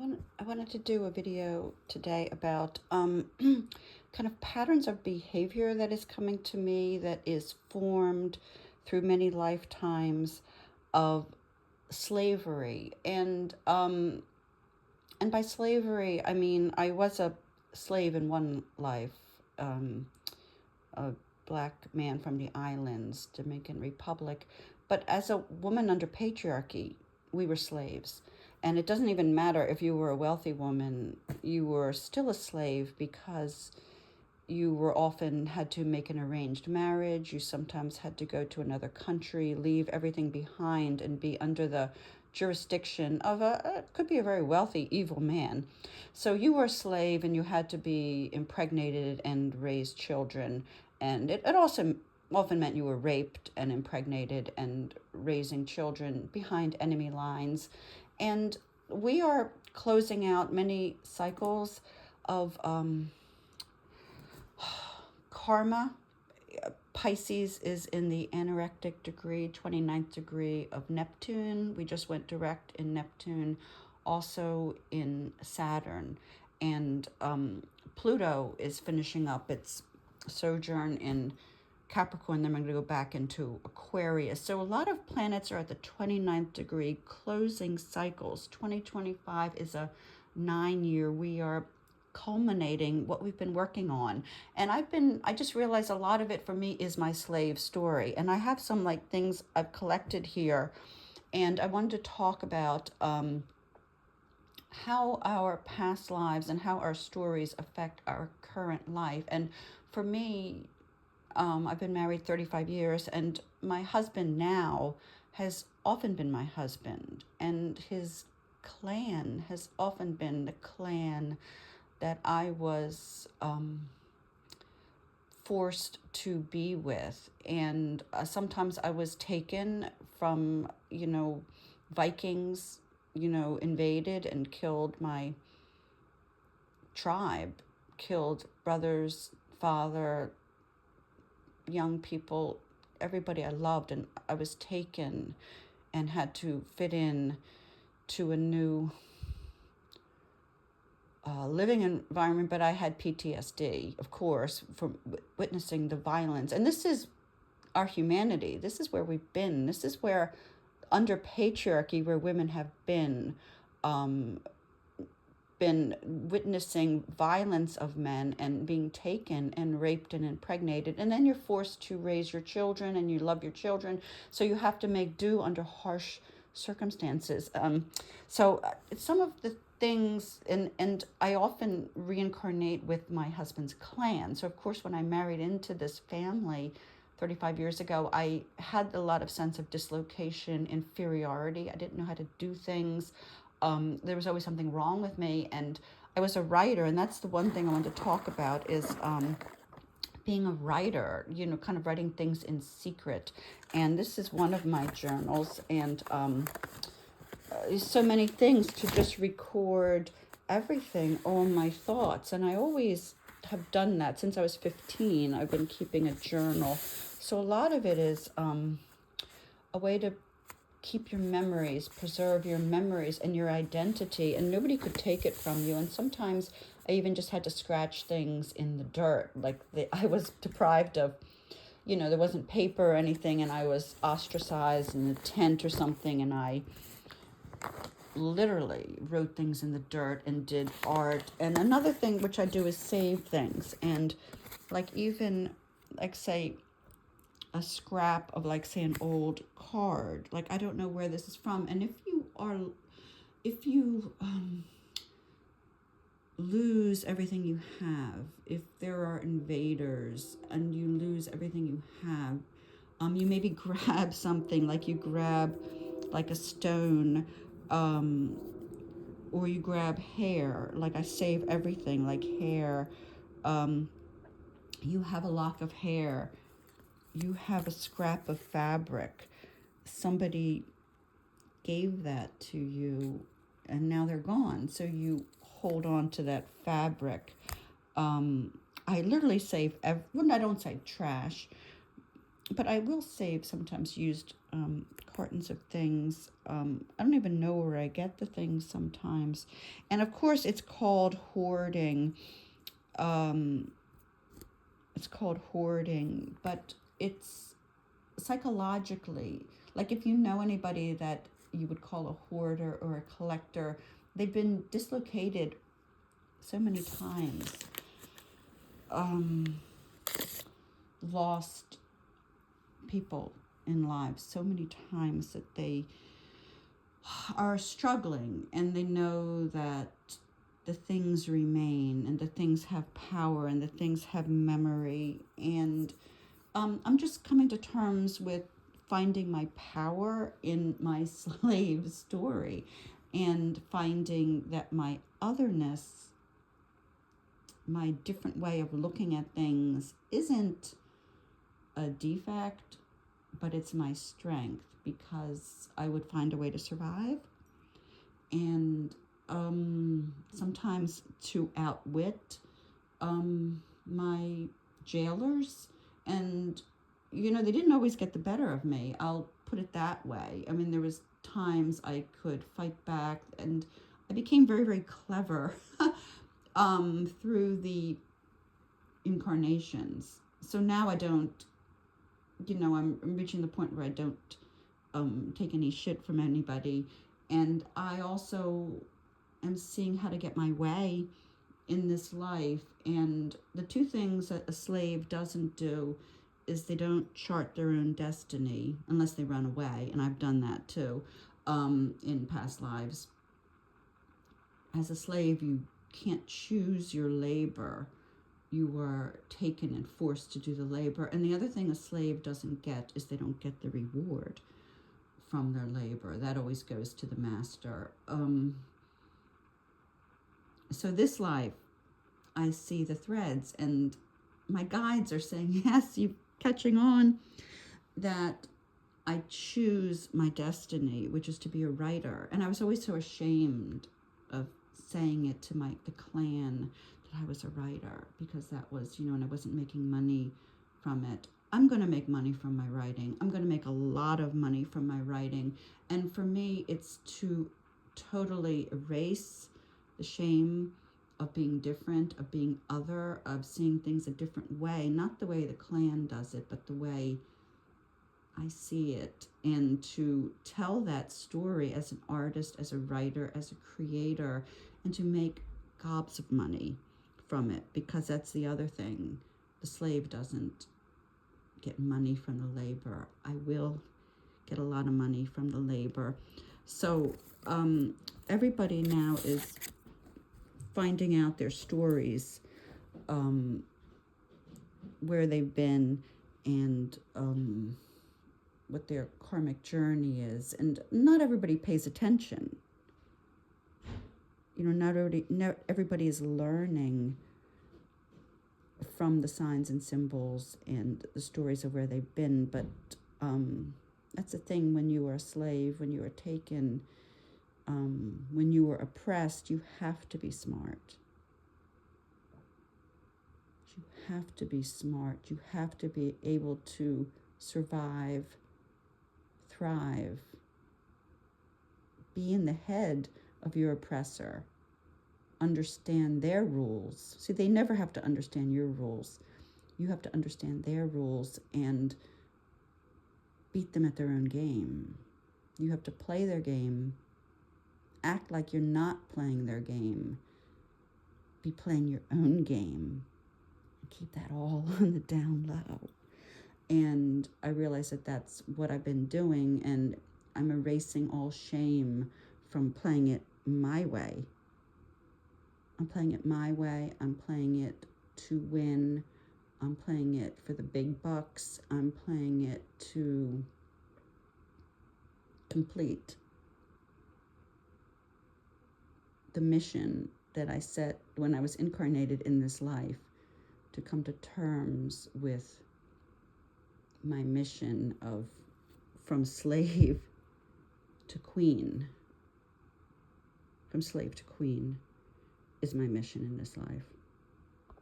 I wanted to do a video today about kind of patterns of behavior that is coming to me that is formed through many lifetimes of slavery. And by slavery, I mean I was a slave in one life, a black man from the islands, Dominican Republic. But as a woman under patriarchy, we were slaves. And it doesn't even matter if you were a wealthy woman, you were still a slave because you were often had to make an arranged marriage. You sometimes had to go to another country, leave everything behind, and be under the jurisdiction of could be a very wealthy, evil man. So you were a slave and you had to be impregnated and raise children. And it also often meant you were raped and impregnated and raising children behind enemy lines. And we are closing out many cycles of karma. Pisces is in the anorectic degree, 29th degree of Neptune. We just went direct in Neptune, also in Saturn. And Pluto is finishing up its sojourn in Capricorn. Then we're going to go back into Aquarius. So a lot of planets are at the 29th degree, closing cycles. 2025 is a 9-year. We are culminating what we've been working on. And I just realized a lot of it for me is my slave story. And I have some like things I've collected here. And I wanted to talk about how our past lives and how our stories affect our current life. And for me, I've been married 35 years, and my husband now has often been my husband, and his clan has often been the clan that I was forced to be with. And sometimes I was taken from, Vikings, invaded and killed my tribe, killed brothers, father, young people, everybody I loved. And I was taken and had to fit in to a new living environment, but I had PTSD, of course, from witnessing the violence. And this is our humanity. This is where we've been. This is where, under patriarchy, where women have been witnessing violence of men and being taken and raped and impregnated. And then you're forced to raise your children, and you love your children. So you have to make do under harsh circumstances. So some of the things, and I often reincarnate with my husband's clan. So of course, when I married into this family 35 years ago, I had a lot of sense of dislocation, inferiority. I didn't know how to do things. There was always something wrong with me. And I was a writer, and that's the one thing I wanted to talk about is being a writer, kind of writing things in secret. And this is one of my journals, and so many things to just record everything, all my thoughts. And I always have done that since I was 15. I've been keeping a journal. So a lot of it is a way to keep your memories, preserve your memories and your identity, and nobody could take it from you. And sometimes I even just had to scratch things in the dirt. Like I was deprived of, there wasn't paper or anything, and I was ostracized in a tent or something, and I literally wrote things in the dirt and did art. And another thing which I do is save things. And even say a scrap of say an old card, I don't know where this is from. And if you lose everything you have, if there are invaders and you lose everything you have, you maybe grab something, you grab a stone, or you grab hair. I save everything, hair. You have a lock of hair. You have a scrap of fabric. Somebody gave that to you, and now they're gone. So you hold on to that fabric. I literally save, I don't say trash, but I will save sometimes used cartons of things. I don't even know where I get the things sometimes. And of course, it's called hoarding. It's called hoarding, but it's psychologically, like if you know anybody that you would call a hoarder or a collector, they've been dislocated so many times, lost people in lives so many times that they are struggling, and they know that the things remain and the things have power and the things have memory. And I'm just coming to terms with finding my power in my slave story, and finding that my otherness, my different way of looking at things, isn't a defect, but it's my strength, because I would find a way to survive, and sometimes to outwit my jailers. And they didn't always get the better of me, I'll put it that way. I mean, there was times I could fight back, and I became very, very clever through the incarnations. So now I don't, I'm reaching the point where I don't take any shit from anybody. And I also am seeing how to get my way in this life. And the two things that a slave doesn't do is they don't chart their own destiny unless they run away. And I've done that too in past lives. As a slave, you can't choose your labor. You are taken and forced to do the labor. And the other thing a slave doesn't get is they don't get the reward from their labor. That always goes to the master. So this life, I see the threads, and my guides are saying, yes, you're catching on, that I choose my destiny, which is to be a writer. And I was always so ashamed of saying it to the clan, that I was a writer, because that was, and I wasn't making money from it. I'm going to make money from my writing. I'm going to make a lot of money from my writing. And for me, it's to totally erase the shame of being different, of being other, of seeing things a different way, not the way the clan does it, but the way I see it, and to tell that story as an artist, as a writer, as a creator, and to make gobs of money from it, because that's the other thing. The slave doesn't get money from the labor. I will get a lot of money from the labor. So everybody now is finding out their stories, where they've been, and what their karmic journey is. And not everybody pays attention. Not everybody is learning from the signs and symbols and the stories of where they've been. But that's the thing, when you are a slave, when you are taken, when you are oppressed, you have to be smart. You have to be smart. You have to be able to survive, thrive, be in the head of your oppressor, understand their rules. See, they never have to understand your rules. You have to understand their rules and beat them at their own game. You have to play their game, act like you're not playing their game, be playing your own game, and keep that all on the down low. And I realize that that's what I've been doing, and I'm erasing all shame from playing it my way. I'm playing it my way. I'm playing it to win. I'm playing it for the big bucks. I'm playing it to complete the mission that I set when I was incarnated in this life, to come to terms with my mission of from slave to queen. From slave to queen is my mission in this life.